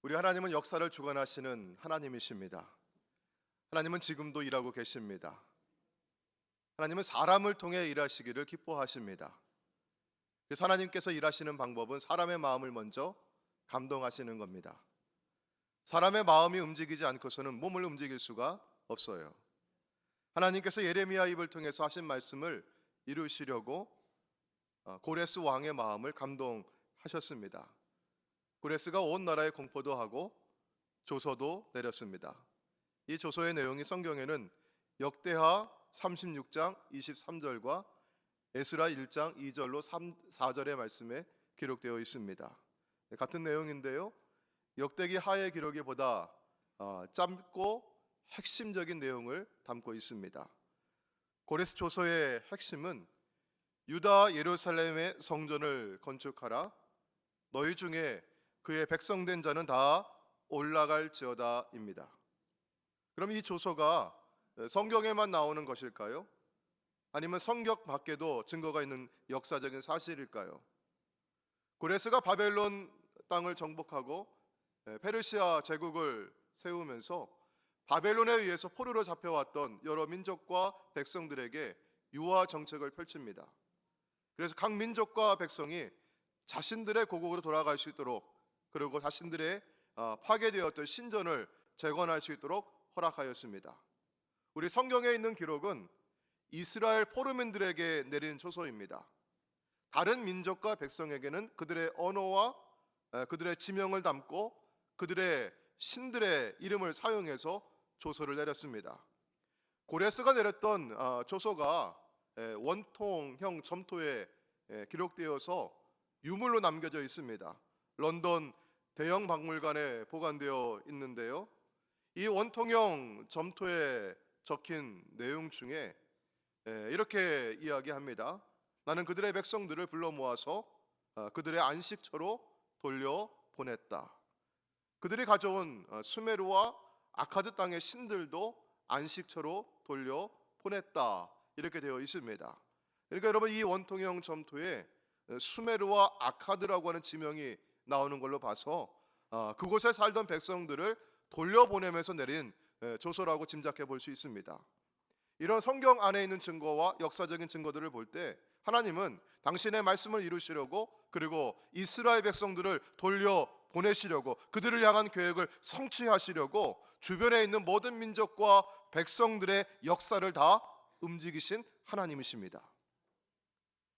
우리 하나님은 역사를 주관하시는 하나님이십니다. 하나님은 지금도 일하고 계십니다. 하나님은 사람을 통해 일하시기를 기뻐하십니다. 그래서 하나님께서 일하시는 방법은 사람의 마음을 먼저 감동하시는 겁니다. 사람의 마음이 움직이지 않고서는 몸을 움직일 수가 없어요. 하나님께서 예레미야 입을 통해서 하신 말씀을 이루시려고 고레스 왕의 마음을 감동하셨습니다. 고레스가 온 나라에 공포도 하고 조서도 내렸습니다. 이 조서의 내용이 성경에는 역대하 36장 23절과 에스라 1장 2절로 4절의 말씀에 기록되어 있습니다. 같은 내용인데요, 역대기 하의 기록보다 짧고 핵심적인 내용을 담고 있습니다. 고레스 조서의 핵심은 유다 예루살렘의 성전을 건축하라. 너희 중에 그의 백성된 자는 다 올라갈지어다입니다. 그럼 이 조서가 성경에만 나오는 것일까요? 아니면 성경 밖에도 증거가 있는 역사적인 사실일까요? 고레스가 바벨론 땅을 정복하고 페르시아 제국을 세우면서 바벨론에 의해서 포로로 잡혀왔던 여러 민족과 백성들에게 유화 정책을 펼칩니다. 그래서 각 민족과 백성이 자신들의 고국으로 돌아갈 수 있도록, 그리고 자신들의 파괴되었던 신전을 재건할 수 있도록 허락하였습니다. 우리 성경에 있는 기록은 이스라엘 포로민들에게 내린 조서입니다. 다른 민족과 백성에게는 그들의 언어와 그들의 지명을 담고 그들의 신들의 이름을 사용해서 조서를 내렸습니다. 고레스가 내렸던 조서가 원통형 점토에 기록되어서 유물로 남겨져 있습니다. 런던 대형 박물관에 보관되어 있는데요, 이 원통형 점토에 적힌 내용 중에 이렇게 이야기합니다. 나는 그들의 백성들을 불러 모아서 그들의 안식처로 돌려보냈다. 그들이 가져온 수메르와 아카드 땅의 신들도 안식처로 돌려보냈다, 이렇게 되어 있습니다. 그러니까 여러분, 이 원통형 점토에 수메르와 아카드라고 하는 지명이 나오는 걸로 봐서 그곳에 살던 백성들을 돌려보내면서 내린 조서라고 짐작해 볼 수 있습니다. 이런 성경 안에 있는 증거와 역사적인 증거들을 볼 때 하나님은 당신의 말씀을 이루시려고, 그리고 이스라엘 백성들을 돌려보내시려고, 그들을 향한 계획을 성취하시려고 주변에 있는 모든 민족과 백성들의 역사를 다 움직이신 하나님이십니다.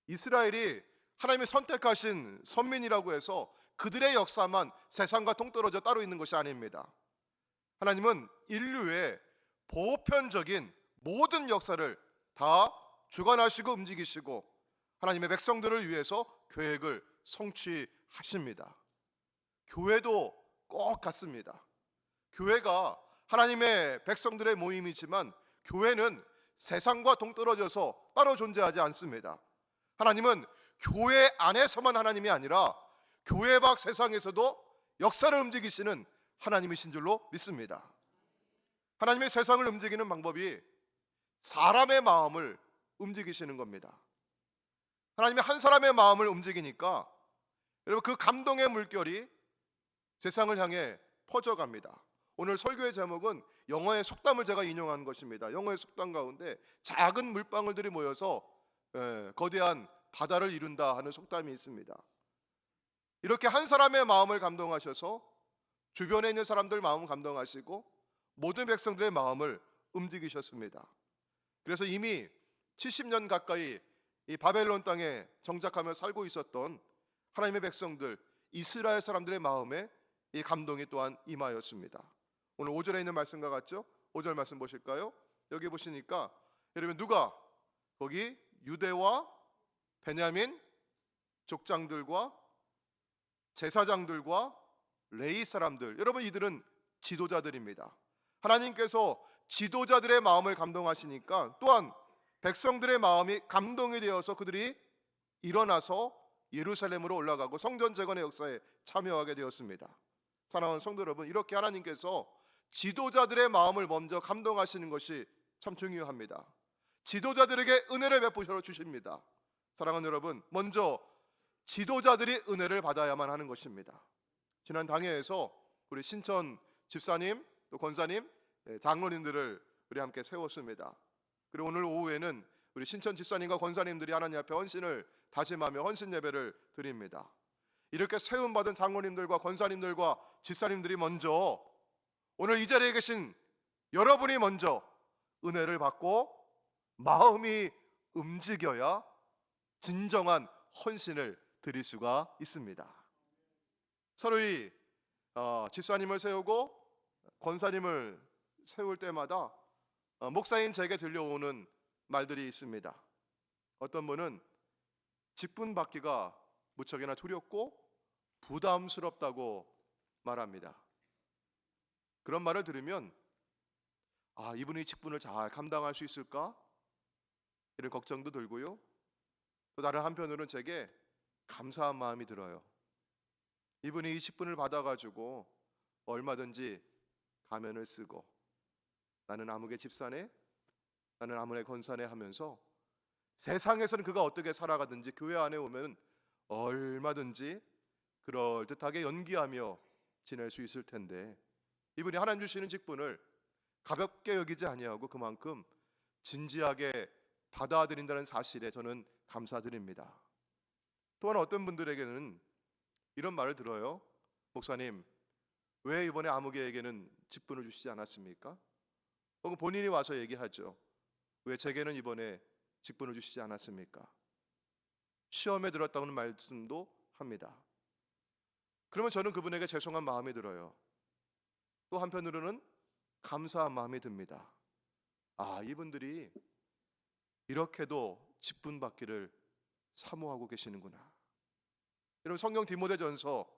이스라엘이 하나님이 선택하신 선민이라고 해서 그들의 역사만 세상과 동떨어져 따로 있는 것이 아닙니다. 하나님은 인류의 보편적인 모든 역사를 다 주관하시고 움직이시고 하나님의 백성들을 위해서 계획을 성취하십니다. 교회도 꼭 같습니다. 교회가 하나님의 백성들의 모임이지만 교회는 세상과 동떨어져서 따로 존재하지 않습니다. 하나님은 교회 안에서만 하나님이 아니라 교회 밖 세상에서도 역사를 움직이시는 하나님이신 줄로 믿습니다. 하나님의 세상을 움직이는 방법이 사람의 마음을 움직이시는 겁니다. 하나님이 한 사람의 마음을 움직이니까 여러분, 그 감동의 물결이 세상을 향해 퍼져갑니다. 오늘 설교의 제목은 영어의 속담을 제가 인용한 것입니다. 영어의 속담 가운데 작은 물방울들이 모여서 거대한 바다를 이룬다 하는 속담이 있습니다. 이렇게 한 사람의 마음을 감동하셔서 주변에 있는 사람들 마음을 감동하시고 모든 백성들의 마음을 움직이셨습니다. 그래서 이미 70년 가까이 이 바벨론 땅에 정착하며 살고 있었던 하나님의 백성들, 이스라엘 사람들의 마음에 이 감동이 또한 임하였습니다. 오늘 5절에 있는 말씀과 같죠? 5절 말씀 보실까요? 여기 보시니까 여러분, 누가 거기 유대와 베냐민 족장들과 제사장들과 레위 사람들, 여러분, 이들은 지도자들입니다. 하나님께서 지도자들의 마음을 감동하시니까 또한 백성들의 마음이 감동이 되어서 그들이 일어나서 예루살렘으로 올라가고 성전 재건의 역사에 참여하게 되었습니다. 사랑하는 성도 여러분, 이렇게 하나님께서 지도자들의 마음을 먼저 감동하시는 것이 참 중요합니다. 지도자들에게 은혜를 베푸셔 주십니다. 사랑하는 여러분, 먼저 지도자들이 은혜를 받아야만 하는 것입니다. 지난 당회에서 우리 신천 집사님 또 권사님, 장로님들을 우리 함께 세웠습니다. 그리고 오늘 오후에는 우리 신천 집사님과 권사님들이 하나님 앞에 헌신을 다짐하며 헌신 예배를 드립니다. 이렇게 세움받은 장로님들과 권사님들과 집사님들이 먼저, 오늘 이 자리에 계신 여러분이 먼저 은혜를 받고 마음이 움직여야 진정한 헌신을 드릴 수가 있습니다. 서로이 집사님을 세우고 권사님을 세울 때마다 목사인 제게 들려오는 말들이 있습니다. 어떤 분은 직분 받기가 무척이나 두렵고 부담스럽다고 말합니다. 그런 말을 들으면 이분이 직분을 잘 감당할 수 있을까? 이런 걱정도 들고요. 또 다른 한편으로는 제게 감사한 마음이 들어요. 이분이 이 직분을 받아가지고 얼마든지 가면을 쓰고 나는 아무개 집사네, 나는 아무개 권사네 하면서 세상에서는 그가 어떻게 살아가든지 교회 안에 오면 얼마든지 그럴듯하게 연기하며 지낼 수 있을 텐데, 이분이 하나님 주시는 직분을 가볍게 여기지 아니하고 그만큼 진지하게 받아들인다는 사실에 저는 감사드립니다. 또한 어떤 분들에게는 이런 말을 들어요. 목사님, 왜 이번에 아무개에게는 직분을 주시지 않았습니까? 혹은 본인이 와서 얘기하죠. 왜 제게는 이번에 직분을 주시지 않았습니까? 시험에 들었다는 말씀도 합니다. 그러면 저는 그분에게 죄송한 마음이 들어요. 또 한편으로는 감사한 마음이 듭니다. 이분들이 이렇게도 직분 받기를 사모하고 계시는구나. 여러분, 성경 디모데전서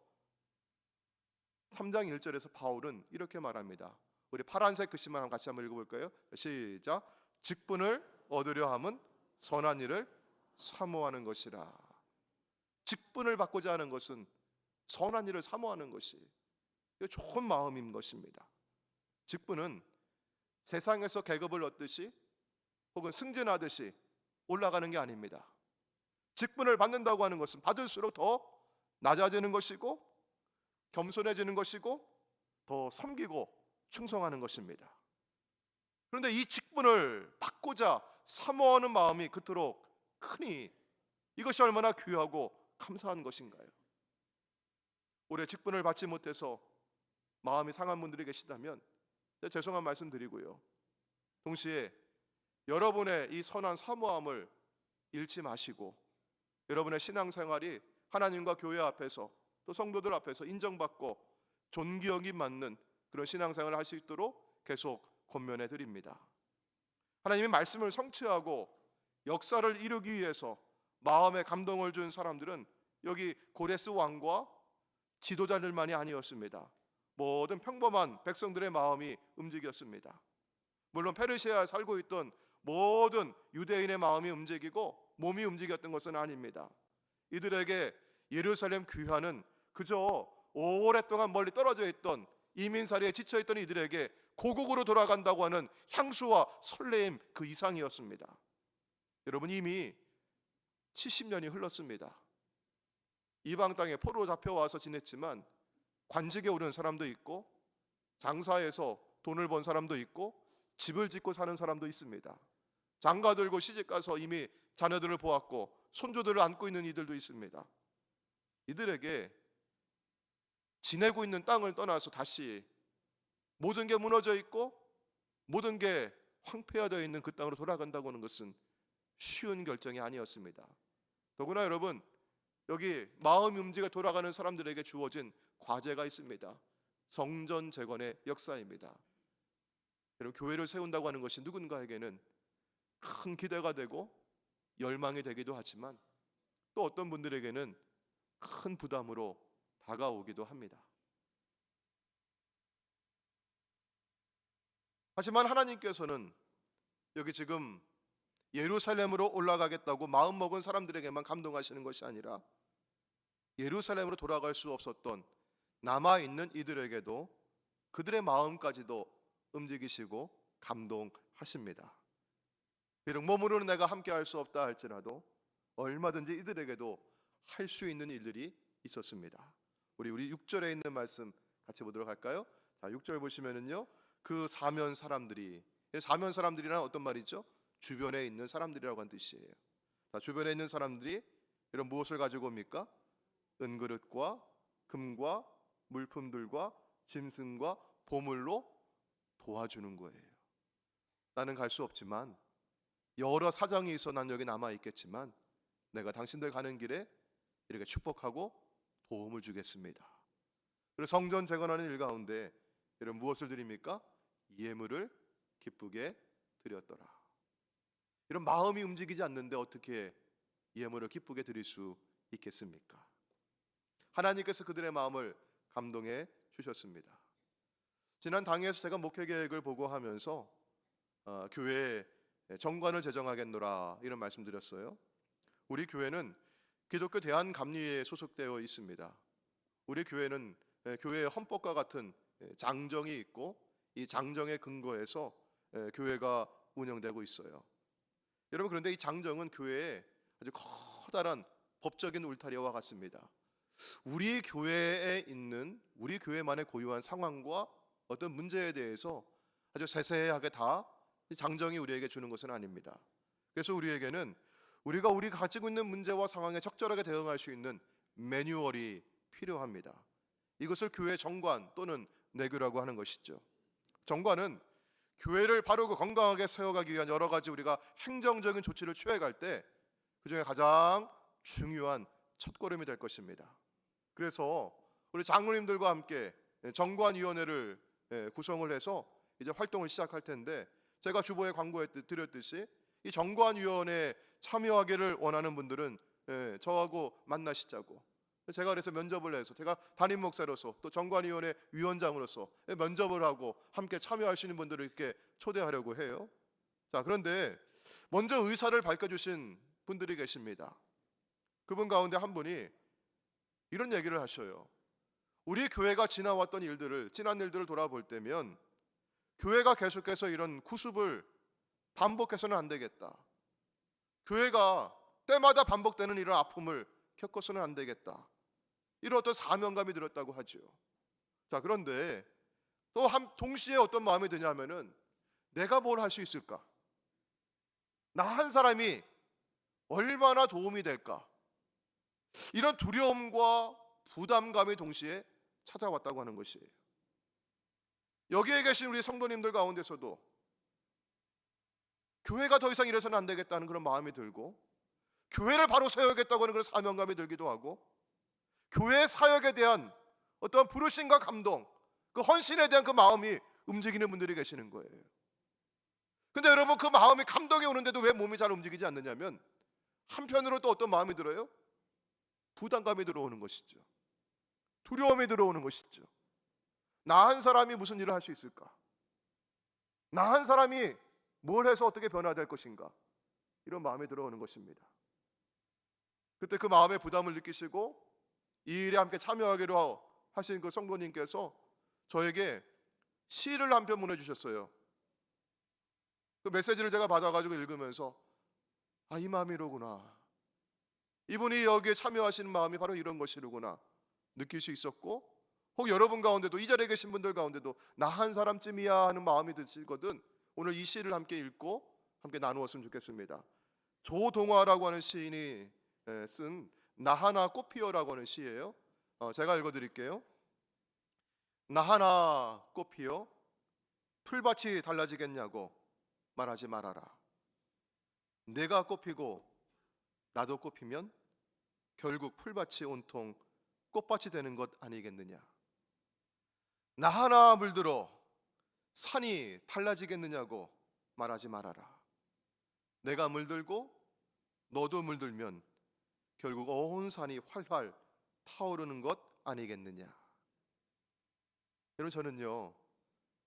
3장 1절에서 바울은 이렇게 말합니다. 우리 파란색 글씨만 같이 한번 읽어볼까요? 시작. 직분을 얻으려 함은 선한 일을 사모하는 것이라. 직분을 받고자 하는 것은 선한 일을 사모하는 것이 좋은 마음인 것입니다. 직분은 세상에서 계급을 얻듯이 혹은 승진하듯이 올라가는 게 아닙니다. 직분을 받는다고 하는 것은 받을수록 더 낮아지는 것이고 겸손해지는 것이고 더 섬기고 충성하는 것입니다. 그런데 이 직분을 받고자 사모하는 마음이 그토록 크니 이것이 얼마나 귀하고 감사한 것인가요? 올해 직분을 받지 못해서 마음이 상한 분들이 계시다면 죄송한 말씀 드리고요. 동시에 여러분의 이 선한 사모함을 잃지 마시고 여러분의 신앙생활이 하나님과 교회 앞에서 또 성도들 앞에서 인정받고 존귀하기 맞는 그런 신앙생활을 할 수 있도록 계속 권면해 드립니다. 하나님의 말씀을 성취하고 역사를 이루기 위해서 마음에 감동을 준 사람들은 여기 고레스 왕과 지도자들만이 아니었습니다. 모든 평범한 백성들의 마음이 움직였습니다. 물론 페르시아에 살고 있던 모든 유대인의 마음이 움직이고 몸이 움직였던 것은 아닙니다. 이들에게 예루살렘 귀환은 그저 오랫동안 멀리 떨어져 있던 이민살이에 지쳐있던 이들에게 고국으로 돌아간다고 하는 향수와 설레임 그 이상이었습니다. 여러분, 이미 70년이 흘렀습니다. 이방 땅에 포로로 잡혀와서 지냈지만 관직에 오른 사람도 있고 장사해서 돈을 번 사람도 있고 집을 짓고 사는 사람도 있습니다. 장가 들고 시집가서 이미 자녀들을 보았고 손주들을 안고 있는 이들도 있습니다. 이들에게 지내고 있는 땅을 떠나서 다시 모든 게 무너져 있고 모든 게 황폐화되어 있는 그 땅으로 돌아간다고 하는 것은 쉬운 결정이 아니었습니다. 더구나 여러분, 여기 마음이 움직여 돌아가는 사람들에게 주어진 과제가 있습니다. 성전 재건의 역사입니다. 여러분, 교회를 세운다고 하는 것이 누군가에게는 큰 기대가 되고 열망이 되기도 하지만 또 어떤 분들에게는 큰 부담으로 다가오기도 합니다. 하지만 하나님께서는 여기 지금 예루살렘으로 올라가겠다고 마음먹은 사람들에게만 감동하시는 것이 아니라 예루살렘으로 돌아갈 수 없었던 남아있는 이들에게도 그들의 마음까지도 움직이시고 감동하십니다. 비록 몸으로는 내가 함께 할 수 없다 할지라도 얼마든지 이들에게도 할 수 있는 일들이 있었습니다. 우리 6절에 있는 말씀 같이 보도록 할까요? 자, 6절 보시면은요. 그 사면 사람들이, 사면 사람들이란 어떤 말이죠? 주변에 있는 사람들이라고 한 뜻이에요. 자, 주변에 있는 사람들이 이런 무엇을 가지고 옵니까? 은그릇과 금과 물품들과 짐승과 보물로 도와주는 거예요. 나는 갈 수 없지만, 여러 사정이 있어 난 여기 남아 있겠지만, 내가 당신들 가는 길에 이렇게 축복하고 도움을 주겠습니다. 그리고 성전 재건하는 일 가운데 이런 무엇을 드립니까? 예물을 기쁘게 드렸더라. 이런 마음이 움직이지 않는데 어떻게 예물을 기쁘게 드릴 수 있겠습니까? 하나님께서 그들의 마음을 감동해 주셨습니다. 지난 당회에서 제가 목회 계획을 보고하면서 교회에 정관을 제정하겠노라 이런 말씀드렸어요. 우리 교회는 기독교 대한감리회에 소속되어 있습니다. 우리 교회는 교회의 헌법과 같은 장정이 있고, 이 장정에 근거해서 교회가 운영되고 있어요. 여러분, 그런데 이 장정은 교회에 아주 커다란 법적인 울타리와 같습니다. 우리 교회에 있는, 우리 교회만의 고유한 상황과 어떤 문제에 대해서 아주 세세하게 다 장정이 우리에게 주는 것은 아닙니다. 그래서 우리에게는 우리가 가지고 있는 문제와 상황에 적절하게 대응할 수 있는 매뉴얼이 필요합니다. 이것을 교회 정관 또는 내교라고 하는 것이죠. 정관은 교회를 바르고 건강하게 세워가기 위한 여러 가지 우리가 행정적인 조치를 취해갈 때 그중에 가장 중요한 첫걸음이 될 것입니다. 그래서 우리 장로님들과 함께 정관위원회를 구성을 해서 이제 활동을 시작할 텐데, 제가 주보에 광고해 드렸듯이 이 정관위원회에 참여하기를 원하는 분들은 저하고 만나시자고, 제가 그래서 면접을 해서, 제가 담임 목사로서 또 정관위원회 위원장으로서 면접을 하고 함께 참여하시는 분들을 이렇게 초대하려고 해요. 자, 그런데 먼저 의사를 밝혀주신 분들이 계십니다. 그분 가운데 한 분이 이런 얘기를 하셔요. 우리 교회가 지나왔던 일들을, 지난 일들을 돌아볼 때면 교회가 계속해서 이런 구습을 반복해서는 안 되겠다. 교회가 때마다 반복되는 이런 아픔을 겪어서는 안 되겠다. 이런 어떤 사명감이 들었다고 하죠. 자, 그런데 또 동시에 어떤 마음이 드냐면은, 내가 뭘 할 수 있을까? 나 한 사람이 얼마나 도움이 될까? 이런 두려움과 부담감이 동시에 찾아왔다고 하는 것이에요. 여기에 계신 우리 성도님들 가운데서도 교회가 더 이상 이래서는 안 되겠다는 그런 마음이 들고, 교회를 바로 세워야겠다고 하는 그런 사명감이 들기도 하고, 교회 사역에 대한 어떤 부르심과 감동, 그 헌신에 대한 그 마음이 움직이는 분들이 계시는 거예요. 근데 여러분, 그 마음이 감동이 오는데도 왜 몸이 잘 움직이지 않느냐면, 한편으로 또 어떤 마음이 들어요? 부담감이 들어오는 것이죠. 두려움이 들어오는 것이죠. 나 한 사람이 무슨 일을 할 수 있을까? 나 한 사람이 뭘 해서 어떻게 변화될 것인가? 이런 마음이 들어오는 것입니다. 그때 그 마음의 부담을 느끼시고 이 일에 함께 참여하기로 하신 그 성도님께서 저에게 시를 한 편 보내주셨어요. 그 메시지를 제가 받아가지고 읽으면서, 이 마음이로구나, 이분이 여기에 참여하시는 마음이 바로 이런 것이로구나 느낄 수 있었고, 혹 여러분 가운데도, 이 자리에 계신 분들 가운데도 나 한 사람쯤이야 하는 마음이 드시거든 오늘 이 시를 함께 읽고 함께 나누었으면 좋겠습니다. 조동화라고 하는 시인이 쓴 나 하나 꽃피어라고 하는 시예요. 제가 읽어드릴게요. 나 하나 꽃피어 풀밭이 달라지겠냐고 말하지 말아라. 내가 꽃피고 나도 꽃피면 결국 풀밭이 온통 꽃밭이 되는 것 아니겠느냐. 나 하나 물들어 산이 달라지겠느냐고 말하지 말아라. 내가 물들고 너도 물들면 결국 온 산이 활활 타오르는 것 아니겠느냐. 여러분, 저는요,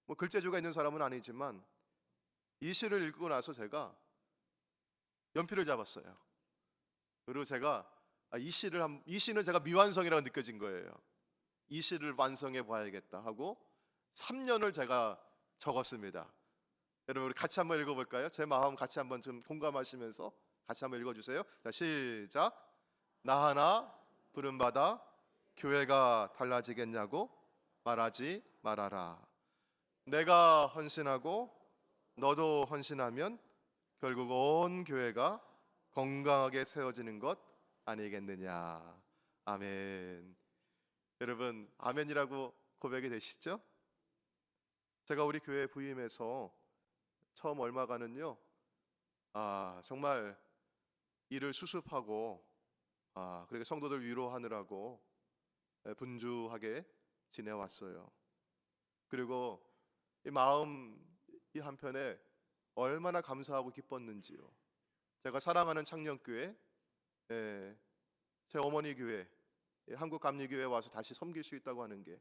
뭐 글재주가 있는 사람은 아니지만 이 시를 읽고 나서 제가 연필을 잡았어요. 그리고 제가 이 시는 제가 미완성이라고 느껴진 거예요. 이 시를 완성해 봐야겠다 하고 3년을 제가 적었습니다. 여러분, 우리 같이 한번 읽어볼까요? 제 마음 같이 한번 좀 공감하시면서 같이 한번 읽어주세요. 자, 시작. 나 하나 부름받아 교회가 달라지겠냐고 말하지 말아라. 내가 헌신하고 너도 헌신하면 결국 온 교회가 건강하게 세워지는 것 아니겠느냐. 아멘. 여러분, 아멘이라고 고백이 되시죠? 제가 우리 교회 부임해서 처음 얼마간은요, 정말 일을 수습하고, 그리고 성도들 위로하느라고 분주하게 지내왔어요. 그리고 이 마음 이 한편에 얼마나 감사하고 기뻤는지요. 제가 사랑하는 창녕교회, 제 어머니 교회, 한국감리교회에 와서 다시 섬길 수 있다고 하는 게,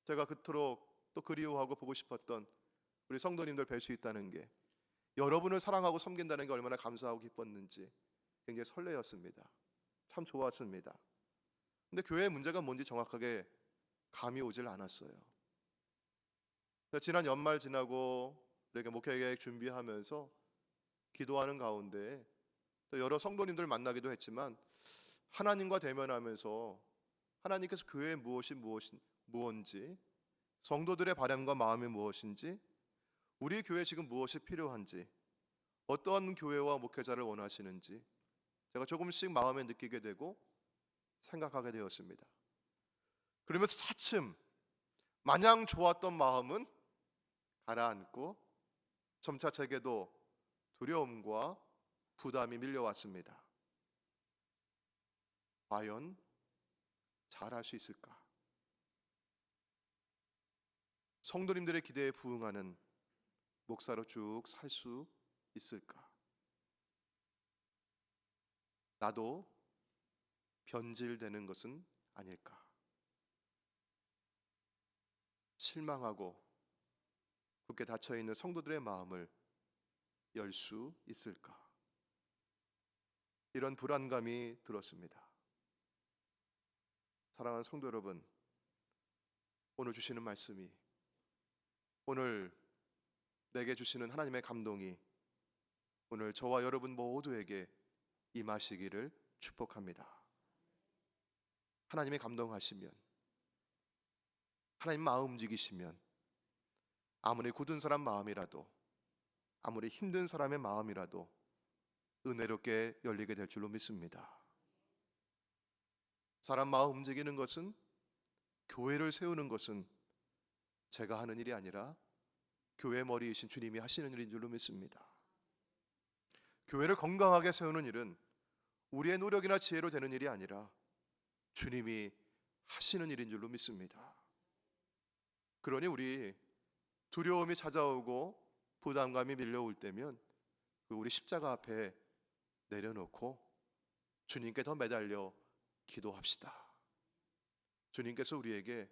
제가 그토록 또 그리워하고 보고 싶었던 우리 성도님들 뵐 수 있다는 게, 여러분을 사랑하고 섬긴다는 게 얼마나 감사하고 기뻤는지 굉장히 설레었습니다. 참 좋았습니다. 근데 교회의 문제가 뭔지 정확하게 감이 오질 않았어요. 지난 연말 지나고 이렇게 목회계획 준비하면서 기도하는 가운데 또 여러 성도님들 만나기도 했지만, 하나님과 대면하면서 하나님께서 교회에 무엇인지, 성도들의 바람과 마음이 무엇인지, 우리 교회에 지금 무엇이 필요한지, 어떤 교회와 목회자를 원하시는지 제가 조금씩 마음에 느끼게 되고 생각하게 되었습니다. 그러면서 차츰 마냥 좋았던 마음은 가라앉고 점차 제게도 두려움과 부담이 밀려왔습니다. 과연 잘할 수 있을까? 성도님들의 기대에 부응하는 목사로 쭉 살 수 있을까? 나도 변질되는 것은 아닐까? 실망하고 굳게 닫혀있는 성도들의 마음을 열 수 있을까? 이런 불안감이 들었습니다. 사랑하는 성도 여러분, 오늘 주시는 말씀이, 오늘 내게 주시는 하나님의 감동이 오늘 저와 여러분 모두에게 임하시기를 축복합니다. 하나님의 감동하시면, 하나님 마음 움직이시면, 아무리 굳은 사람 마음이라도, 아무리 힘든 사람의 마음이라도 은혜롭게 열리게 될 줄로 믿습니다. 사람 마음 움직이는 것은, 교회를 세우는 것은 제가 하는 일이 아니라 교회 머리이신 주님이 하시는 일인 줄로 믿습니다. 교회를 건강하게 세우는 일은 우리의 노력이나 지혜로 되는 일이 아니라 주님이 하시는 일인 줄로 믿습니다. 그러니 우리 두려움이 찾아오고 부담감이 밀려올 때면 우리 십자가 앞에 내려놓고 주님께 더 매달려 기도합시다. 주님께서 우리에게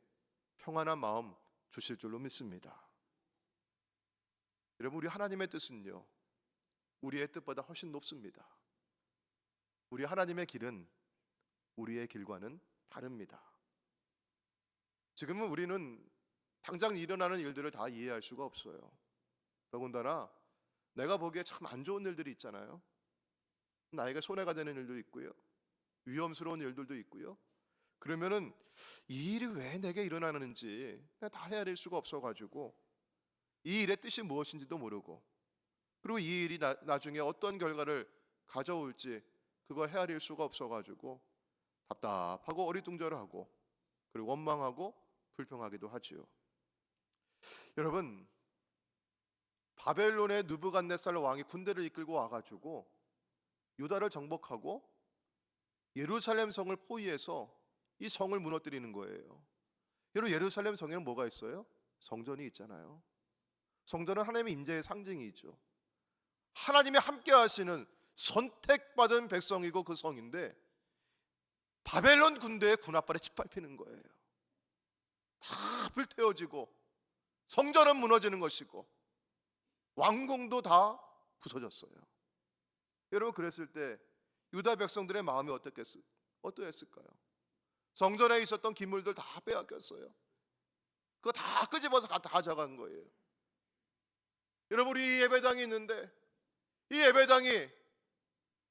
평안한 마음 주실 줄로 믿습니다. 여러분, 우리 하나님의 뜻은요, 우리의 뜻보다 훨씬 높습니다. 우리 하나님의 길은 우리의 길과는 다릅니다. 지금은 우리는 당장 일어나는 일들을 다 이해할 수가 없어요. 더군다나 내가 보기에 참 안 좋은 일들이 있잖아요. 나에게 손해가 되는 일도 있고요, 위험스러운 일들도 있고요. 그러면은 이 일이 왜 내게 일어나는지 다 헤아릴 수가 없어가지고 이 일의 뜻이 무엇인지도 모르고, 그리고 이 일이 나중에 어떤 결과를 가져올지 그거 헤아릴 수가 없어가지고 답답하고 어리둥절하고 그리고 원망하고 불평하기도 하지요. 여러분, 바벨론의 느부갓네살 왕이 군대를 이끌고 와가지고 유다를 정복하고 예루살렘 성을 포위해서 이 성을 무너뜨리는 거예요. 여러분, 예루살렘 성에는 뭐가 있어요? 성전이 있잖아요. 성전은 하나님의 임재의 상징이죠. 하나님이 함께 하시는 선택받은 백성이고 그 성인데 바벨론 군대의 군합발에 짓밟히는 거예요. 다 불태워지고 성전은 무너지는 것이고 왕궁도 다 부서졌어요. 여러분, 그랬을 때 유다 백성들의 마음이 어떠했을까요? 성전에 있었던 기물들 다 빼앗겼어요. 그거 다 끄집어서 다 가져간 거예요. 여러분, 우리 예배당이 있는데 이 예배당이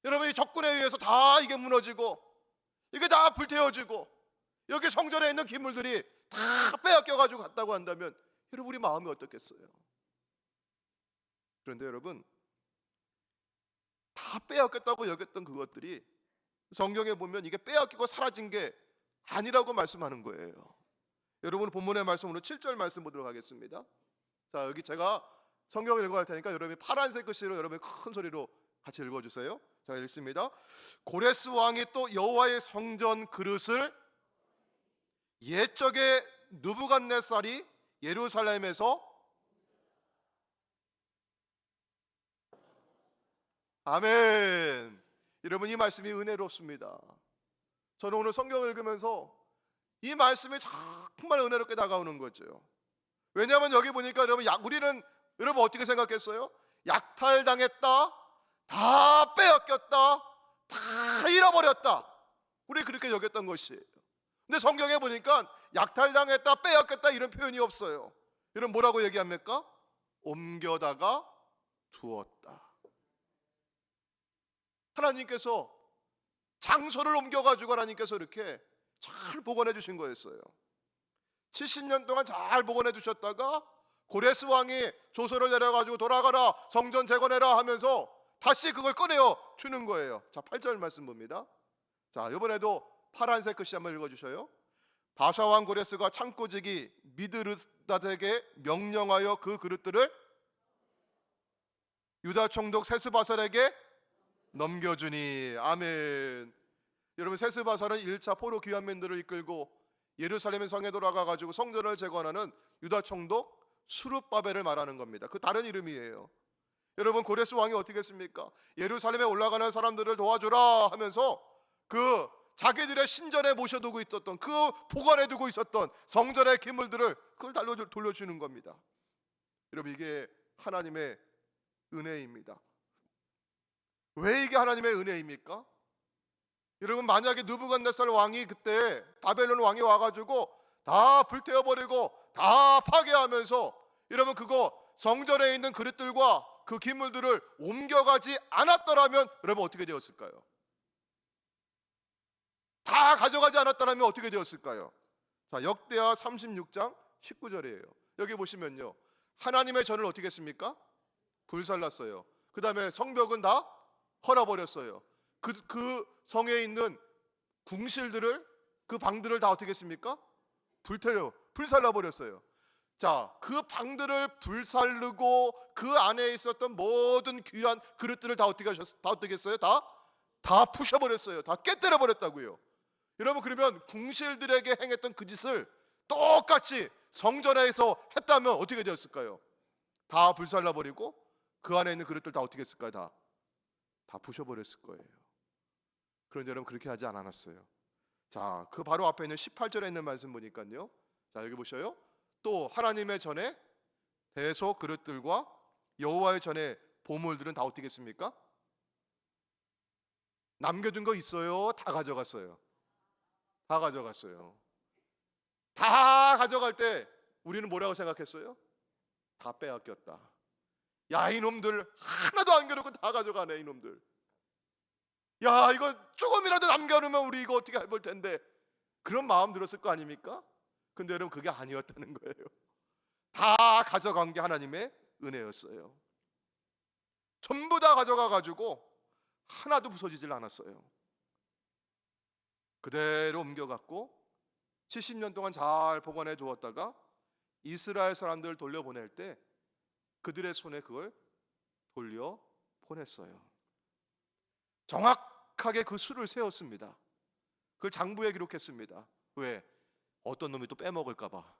여러분 이 적군에 의해서 다 이게 무너지고 이게 다 불태워지고 여기 성전에 있는 기물들이 다 빼앗겨 가지고 갔다고 한다면 여러분 우리 마음이 어떻겠어요? 그런데 여러분 다 빼앗겼다고 여겼던 그것들이 성경에 보면 이게 빼앗기고 사라진 게 아니라고 말씀하는 거예요. 여러분 본문의 말씀으로 7절 말씀 보도록 하겠습니다. 자, 여기 제가 성경을 읽어갈 테니까 여러분이 파란색 글씨로 여러분이 큰 소리로 같이 읽어주세요. 자, 읽습니다. 고레스 왕이 또 여호와의 성전 그릇을 옛적에 느부갓네살이 예루살렘에서 아멘. 여러분 이 말씀이 은혜롭습니다. 저는 오늘 성경을 읽으면서 이 말씀이 정말 은혜롭게 다가오는 거죠. 왜냐하면 여기 보니까 여러분 우리는 여러분 어떻게 생각했어요? 약탈당했다, 다 빼앗겼다, 다 잃어버렸다. 우리 그렇게 여겼던 것이에요. 근데 성경에 보니까 약탈당했다, 빼앗겼다 이런 표현이 없어요. 여러분 뭐라고 얘기합니까? 옮겨다가 두었다. 하나님께서 장소를 옮겨가지고 하나님께서 이렇게 잘 복원해 주신 거였어요. 70년 동안 잘 복원해 주셨다가 고레스 왕이 조서를 내려가지고 돌아가라, 성전 재건해라 하면서 다시 그걸 꺼내어 주는 거예요. 자, 8절 말씀 봅니다. 자, 이번에도 파란색 글씨 한번 읽어주셔요. 바샤왕 고레스가 창고지기 미드르다덱에게 명령하여 그 그릇들을 유다 총독 세스바살에게 넘겨주니. 아멘. 여러분 세스바살은 1차 포로 귀환민들을 이끌고 예루살렘의 성에 돌아가가지고 성전을 재건하는 유다 총독 수룹바벨을 말하는 겁니다. 그 다른 이름이에요. 여러분 고레스 왕이 어떻게 했습니까? 예루살렘에 올라가는 사람들을 도와주라 하면서 그 자기들의 신전에 모셔두고 있었던, 그 보관해두고 있었던 성전의 기물들을 그걸 돌려주는 겁니다. 여러분 이게 하나님의 은혜입니다. 왜 이게 하나님의 은혜입니까? 여러분 만약에 느부갓네살 왕이 그때 바벨론 왕이 와가지고 다 불태워버리고 다 파괴하면서 여러분 그거 성전에 있는 그릇들과 그 기물들을 옮겨가지 않았더라면 여러분 어떻게 되었을까요? 다 가져가지 않았더라면 어떻게 되었을까요? 자, 역대하 36장 19절이에요. 여기 보시면요, 하나님의 전을 어떻게 했습니까? 불살랐어요. 그 다음에 성벽은 다 헐어버렸어요. 그 성에 있는 궁실들을, 그 방들을 다 어떻게 했습니까? 불살라버렸어요. 자, 그 방들을 불살르고 그 안에 있었던 모든 귀한 그릇들을 다 어떻게 했어요? 다 부셔버렸어요. 다 깨뜨려버렸다고요. 여러분 그러면 궁실들에게 행했던 그 짓을 똑같이 성전에서 했다면 어떻게 되었을까요? 다 불살라버리고 그 안에 있는 그릇들 다 어떻게 했을까요? 다 부셔버렸을 거예요. 그런데 여러분 그렇게 하지 않았어요. 자, 그 바로 앞에 있는 18절에 있는 말씀 보니까요, 자 여기 보셔요. 또 하나님의 전에 대소 그릇들과 여호와의 전에 보물들은 다 어떻게 했습니까? 남겨둔 거 있어요? 다 가져갔어요? 다 가져갔어요. 다 가져갈 때 우리는 뭐라고 생각했어요? 다 빼앗겼다. 야, 이놈들 하나도 안 겨누고 다 가져가네 이놈들. 야, 이거 조금이라도 남겨놓으면 우리 이거 어떻게 해볼 텐데, 그런 마음 들었을 거 아닙니까? 근데 여러분 그게 아니었다는 거예요. 다 가져간 게 하나님의 은혜였어요. 전부 다 가져가가지고 하나도 부서지질 않았어요. 그대로 옮겨갔고 70년 동안 잘 보관해 두었다가 이스라엘 사람들을 돌려보낼 때 그들의 손에 그걸 돌려보냈어요. 정확하게 그 수를 세웠습니다. 그걸 장부에 기록했습니다. 왜? 어떤 놈이 또 빼먹을까 봐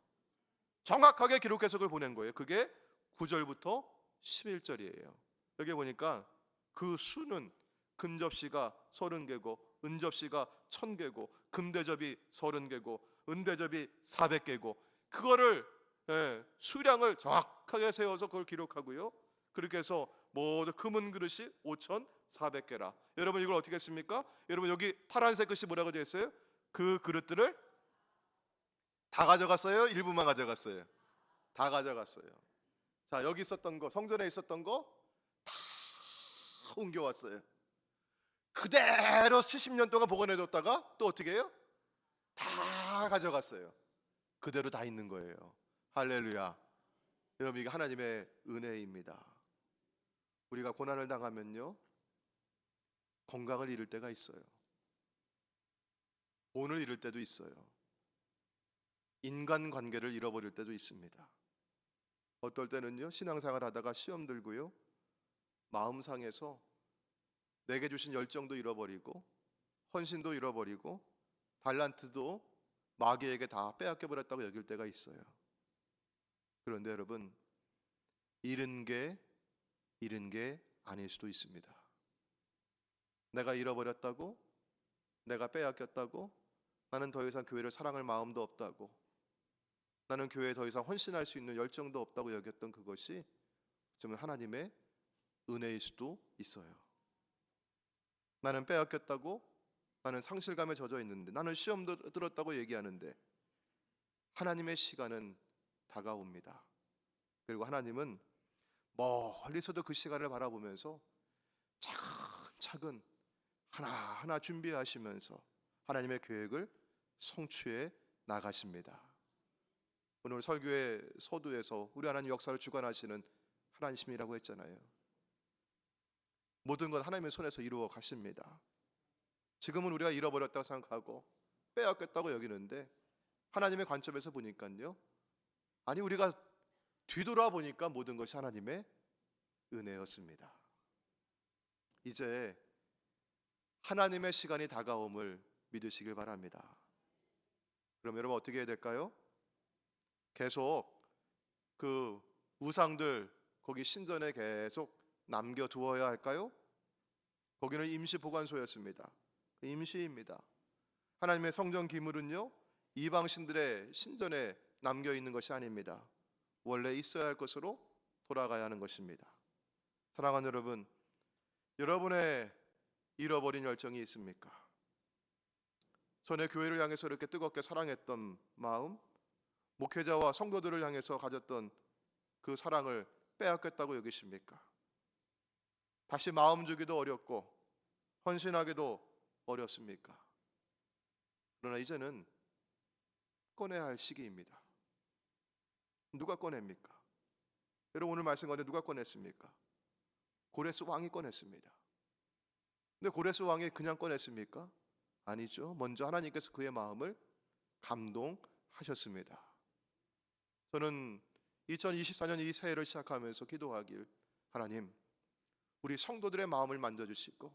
정확하게 기록해서 그걸 보낸 거예요. 그게 9절부터 11절이에요. 여기 보니까 그 수는 금접시가 30개고 은접시가 1000개고 금대접이 30개고 은대접이 400개고 그거를 수량을 정확하게 세워서 그걸 기록하고요. 그렇게 해서 모두 금은 그릇이 5400개라. 여러분 이걸 어떻게 했습니까? 여러분 여기 파란색 글씨 뭐라고 되어 있어요? 그 그릇들을 다 가져갔어요? 일부만 가져갔어요? 다 가져갔어요. 자, 여기 있었던 거, 성전에 있었던 거 다 옮겨왔어요. 그대로 70년 동안 보관해뒀다가 또 어떻게 해요? 다 가져갔어요. 그대로 다 있는 거예요. 할렐루야. 여러분, 이게 하나님의 은혜입니다. 우리가 고난을 당하면요, 건강을 잃을 때가 있어요. 돈을 잃을 때도 있어요. 인간관계를 잃어버릴 때도 있습니다. 어떨 때는요, 신앙생활 하다가 시험 들고요, 마음 상해서 내게 주신 열정도 잃어버리고 헌신도 잃어버리고 달란트도 마귀에게 다 빼앗겨 버렸다고 여길 때가 있어요. 그런데 여러분, 잃은 게 아닐 수도 있습니다. 내가 잃어버렸다고, 내가 빼앗겼다고, 나는 더 이상 교회를 사랑할 마음도 없다고, 나는 교회에 더 이상 헌신할 수 있는 열정도 없다고 여겼던 그것이 좀 하나님의 은혜일 수도 있어요. 나는 빼앗겼다고, 나는 상실감에 젖어 있는데, 나는 시험도 들었다고 얘기하는데 하나님의 시간은 다가옵니다. 그리고 하나님은 멀리서도 그 시간을 바라보면서 차근차근 하나하나 준비하시면서 하나님의 계획을 성취해 나가십니다. 오늘 설교의 서두에서 우리 하나님 역사를 주관하시는 하나님이라고 했잖아요. 모든 건 하나님의 손에서 이루어 가십니다. 지금은 우리가 잃어버렸다고 생각하고 빼앗겼다고 여기는데 하나님의 관점에서 보니까요, 아니, 우리가 뒤돌아보니까 모든 것이 하나님의 은혜였습니다. 이제 하나님의 시간이 다가옴을 믿으시길 바랍니다. 그럼 여러분 어떻게 해야 될까요? 계속 그 우상들 거기 신전에 계속 남겨두어야 할까요? 거기는 임시 보관소였습니다. 임시입니다. 하나님의 성전 기물은요, 이방신들의 신전에 남겨 있는 것이 아닙니다. 원래 있어야 할 것으로 돌아가야 하는 것입니다. 사랑하는 여러분, 여러분의 잃어버린 열정이 있습니까? 전에 교회를 향해서 이렇게 뜨겁게 사랑했던 마음, 목회자와 성도들을 향해서 가졌던 그 사랑을 빼앗겼다고 여기십니까? 다시 마음 주기도 어렵고 헌신하기도 어렵습니까? 그러나 이제는 꺼내야 할 시기입니다. 누가 꺼냅니까? 여러분, 오늘 말씀 가운데 누가 꺼냈습니까? 고레스 왕이 꺼냈습니다. 근데 고레스 왕이 그냥 꺼냈습니까? 아니죠. 먼저 하나님께서 그의 마음을 감동하셨습니다. 저는 2024년 이 새해를 시작하면서 기도하길, 하나님, 우리 성도들의 마음을 만져주시고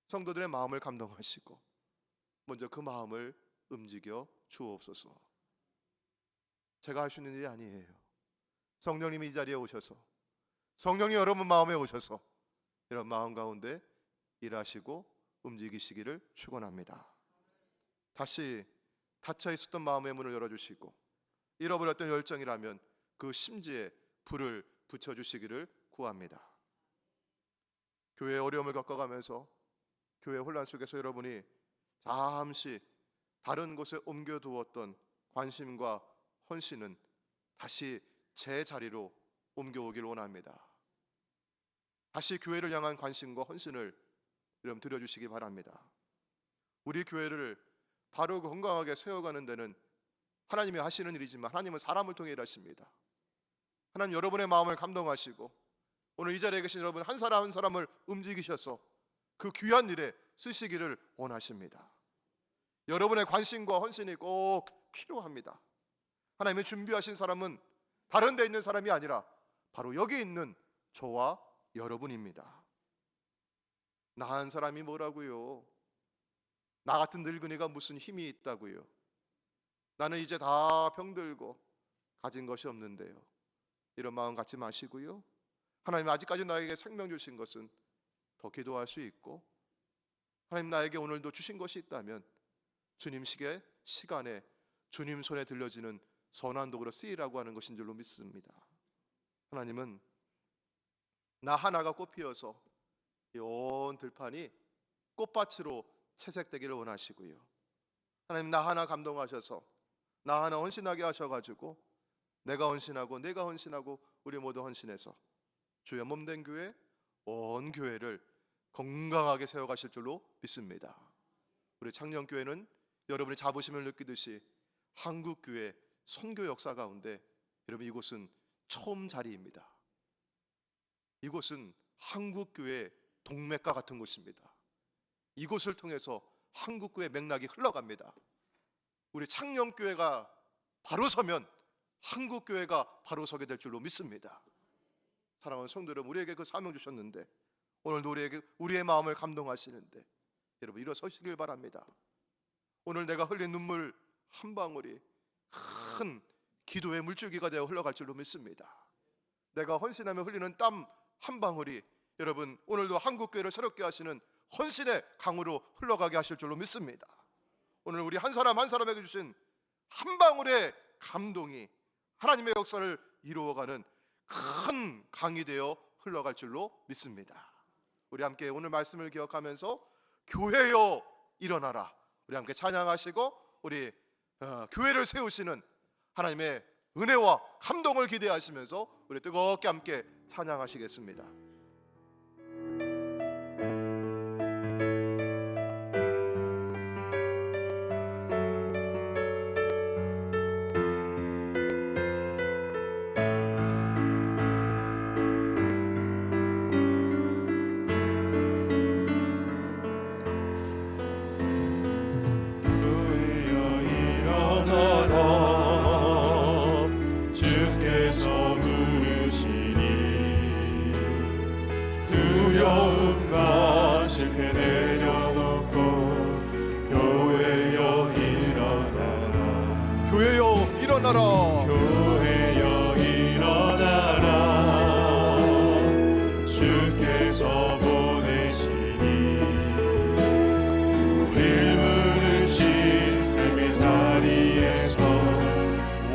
성도들의 마음을 감동하시고 먼저 그 마음을 움직여 주옵소서. 제가 할 수 있는 일이 아니에요. 성령님이 이 자리에 오셔서, 성령이 여러분 마음에 오셔서 이런 마음 가운데 일하시고 움직이시기를 축원합니다. 다시 닫혀 있었던 마음의 문을 열어주시고 잃어버렸던 열정이라면 그 심지에 불을 붙여주시기를 구합니다. 교회의 어려움을 겪어가면서 교회 혼란 속에서 여러분이 잠시 다른 곳에 옮겨두었던 관심과 헌신은 다시 제 자리로 옮겨오길 원합니다. 다시 교회를 향한 관심과 헌신을 여러분 드려주시기 바랍니다. 우리 교회를 바로 건강하게 세워가는 데는 하나님이 하시는 일이지만 하나님은 사람을 통해 일하십니다. 하나님 여러분의 마음을 감동하시고 오늘 이 자리에 계신 여러분 한 사람 한 사람을 움직이셔서 그 귀한 일에 쓰시기를 원하십니다. 여러분의 관심과 헌신이 꼭 필요합니다. 하나님이 준비하신 사람은 다른 데 있는 사람이 아니라 바로 여기 있는 저와 여러분입니다. 나 한 사람이 뭐라고요? 나 같은 늙은이가 무슨 힘이 있다고요? 나는 이제 다 병들고 가진 것이 없는데요. 이런 마음 갖지 마시고요. 하나님 아직까지 나에게 생명 주신 것은 더 기도할 수 있고, 하나님 나에게 오늘도 주신 것이 있다면 주님 시간에 주님 손에 들려지는 선한 도구로 쓰이라고 하는 것인 줄로 믿습니다. 하나님은 나 하나가 꽃 피어서 이 온 들판이 꽃밭으로 채색되기를 원하시고요. 하나님 나 하나 감동하셔서 나 하나 헌신하게 하셔가지고 내가 헌신하고 내가 헌신하고 우리 모두 헌신해서 주의 몸된 교회, 온 교회를 건강하게 세워가실 줄로 믿습니다. 우리 창녕교회는 여러분의 자부심을 느끼듯이 한국교회 선교 역사 가운데 여러분 이곳은 처음 자리입니다. 이곳은 한국교회 동맥과 같은 곳입니다. 이곳을 통해서 한국교회 맥락이 흘러갑니다. 우리 창녕교회가 바로 서면 한국교회가 바로 서게 될 줄로 믿습니다. 사랑하는 성도 여러분, 우리에게 그 사명 주셨는데 오늘도 우리의 마음을 감동하시는데 여러분 일어서시길 바랍니다. 오늘 내가 흘린 눈물 한 방울이 큰 기도의 물줄기가 되어 흘러갈 줄로 믿습니다. 내가 헌신하며 흘리는 땀 한 방울이 여러분 오늘도 한국교회를 새롭게 하시는 헌신의 강으로 흘러가게 하실 줄로 믿습니다. 오늘 우리 한 사람 한 사람에게 주신 한 방울의 감동이 하나님의 역사를 이루어가는 큰 강이 되어 흘러갈 줄로 믿습니다. 우리 함께 오늘 말씀을 기억하면서 교회여 일어나라, 우리 함께 찬양하시고 우리 교회를 세우시는 하나님의 은혜와 감동을 기대하시면서 우리 뜨겁게 함께 찬양하시겠습니다. 두려움과 실패 내려놓고 교회여 일어나라, 교회여 일어나라, 교회여 일어나라. 주께서 보내시니 우릴 부르신 샘의 자리에서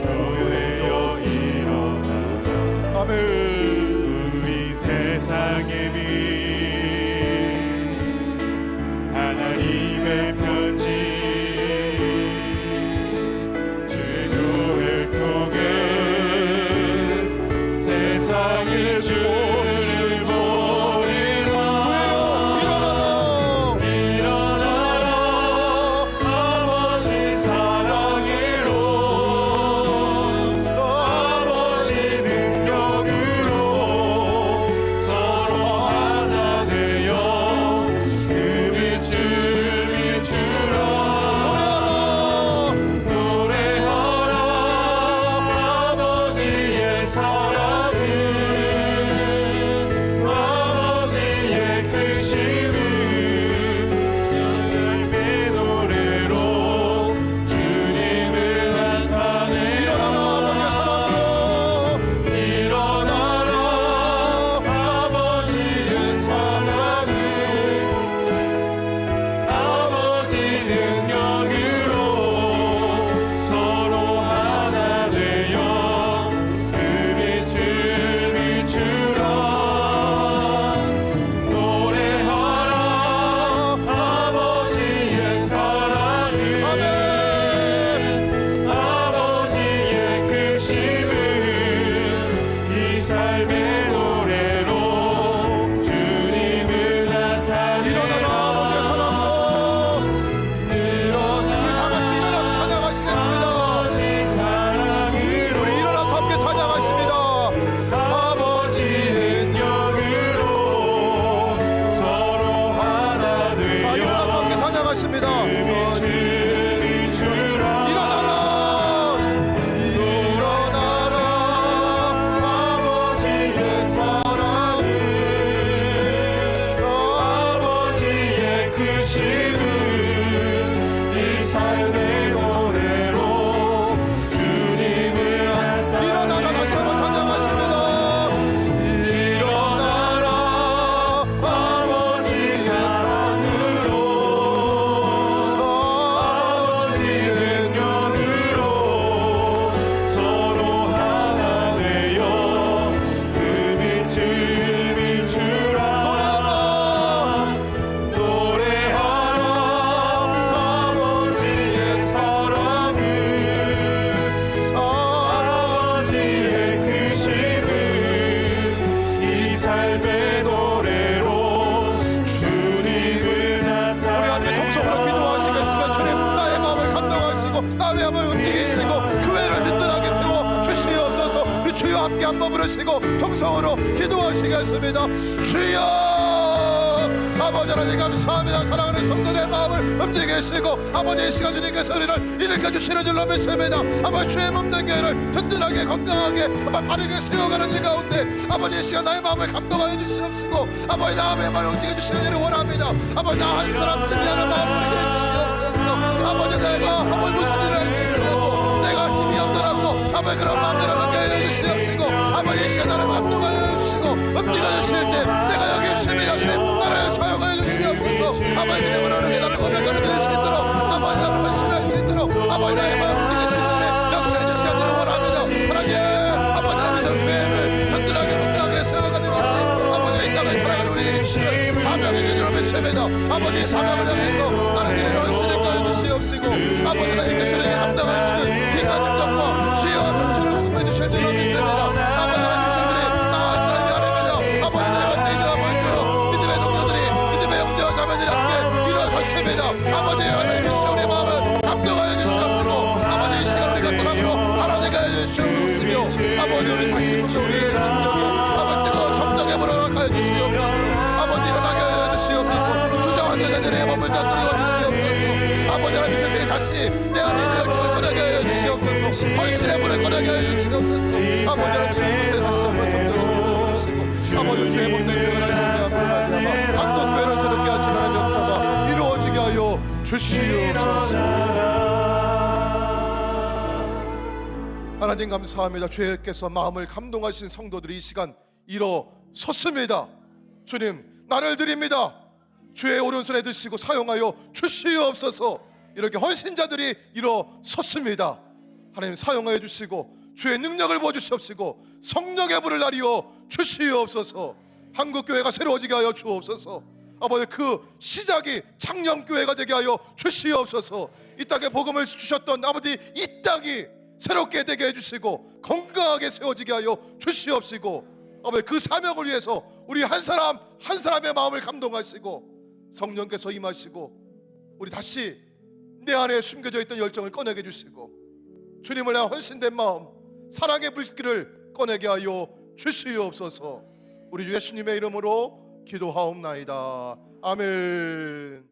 교회여 일어나라. 아멘. 세상의 빛 하나님의 편지 주의 교회를 통해 세상의 주를 보리라. 일어나라 아버지 사랑으로, 아버지 능력으로 남의 마음을 움직이시고 교회를 든든하게 세워 주시옵소서. 우리 주여 함께 한번 부르시고 통성으로 기도하시겠습니다. 주여 아버지 하나님 감사합니다. 사랑하는 성도들의 마음을 움직이시고 아버지 이 시간 주님께서 우리를 일으켜주시는 줄로 믿습니다. 아버지 주의 몸된 교회를 든든하게 건강하게 바르게 세워가는 일 가운데 아버지 이 시간 나의 마음을 감동하여 주시옵시고 아버지 남의 마음을 움직여주시기를 원합니다. 아버지 나 한 사람쯤 하는 마음을 움직여 주시옵소서. 아버지 내가 아버지 무슨 일을 할지 모르고 내가 집이 없더라고 아버지 그런 마음대로 하게 하여 주시옵시고 아버지 이 시간 나를 감동하여 주시고 움직여 주실 때 내가 여기 있습니다. 주님 나를 사용하여 주시옵소서. 아버지 이름으로 이렇게 나를 고백하게 될 수 있도록 아버지 나를 헌신할 수 있도록 아버지 나의 마음을 움직이시는 분의 역사해 주시기를 원합니다. 하나님 아버지 하나님의 교회를 든든하게 건강하게 세워가는 것이 아버지 이 땅을 사랑하는 우리에게 주시는 사명인 줄로 믿습니다. 아버지 사명을 향해서 나는 길을 헌신했다 해 주시옵시고 아버지 하나님께서 우리에게 감당할 수 있는 인간의 것과 지혜와 명철을 공급해 주실 줄로 믿습니다. 아버지 하나님 신들이 나한 사람이 아닙니다. 아버지 내가 대인이라고 할지라도 믿음의 동료들이 믿음의 형제와 자매들이 함께 일어섰습니다. 아버지 하나님 이 시간 우리의 마음을 감동하여 주시옵시고 아버지 이 시간 우리가 사랑으로 하나되게 해 주시옵시며 아버지 우리 다시 한번 우리의 심령이 아버지 뜨거운 성령에 불어나게 해 주시옵소서. 아버지 일어나게 해 주시옵소서. 주저앉은 자들의 몸을 잡들여 주시옵소서. 아버지 하나님 세상에 다시 내 안에 있는 열정을 꺼내게 해 주시옵소서. 헌신의 물을 꺼내게 해 주시옵소서. 아버지 하나님 주님께서 다시 한번 성령을 불어주시고 아버지 주의 몸된 교회를 하시게 하고 각도 교회를 새롭게 하시는 역사가 이루어지게 하여 주시옵소서. 하나님 감사합니다. 주께서 마음을 감동하신 성도들이 이 시간 일어섰습니다. 주님 나를 드립니다. 주의 오른손에 드시고 사용하여 주시옵소서. 이렇게 헌신자들이 일어섰습니다. 하나님 사용하여 주시고 주의 능력을 부어주시옵시고 성령의 불을 나리어 주시옵소서. 한국교회가 새로워지게 하여 주옵소서. 아버지 그 시작이 창녕교회가 되게 하여 주시옵소서. 이 땅에 복음을 주셨던 아버지 이 땅이 새롭게 되게 해주시고 건강하게 세워지게 하여 주시옵시고 아버지 그 사명을 위해서 우리 한 사람 한 사람의 마음을 감동하시고 성령께서 임하시고 우리 다시 내 안에 숨겨져 있던 열정을 꺼내게 해주시고 주님을 향한 헌신된 마음 사랑의 불길을 꺼내게 하여 주시옵소서. 우리 예수님의 이름으로 기도하옵나이다. 아멘.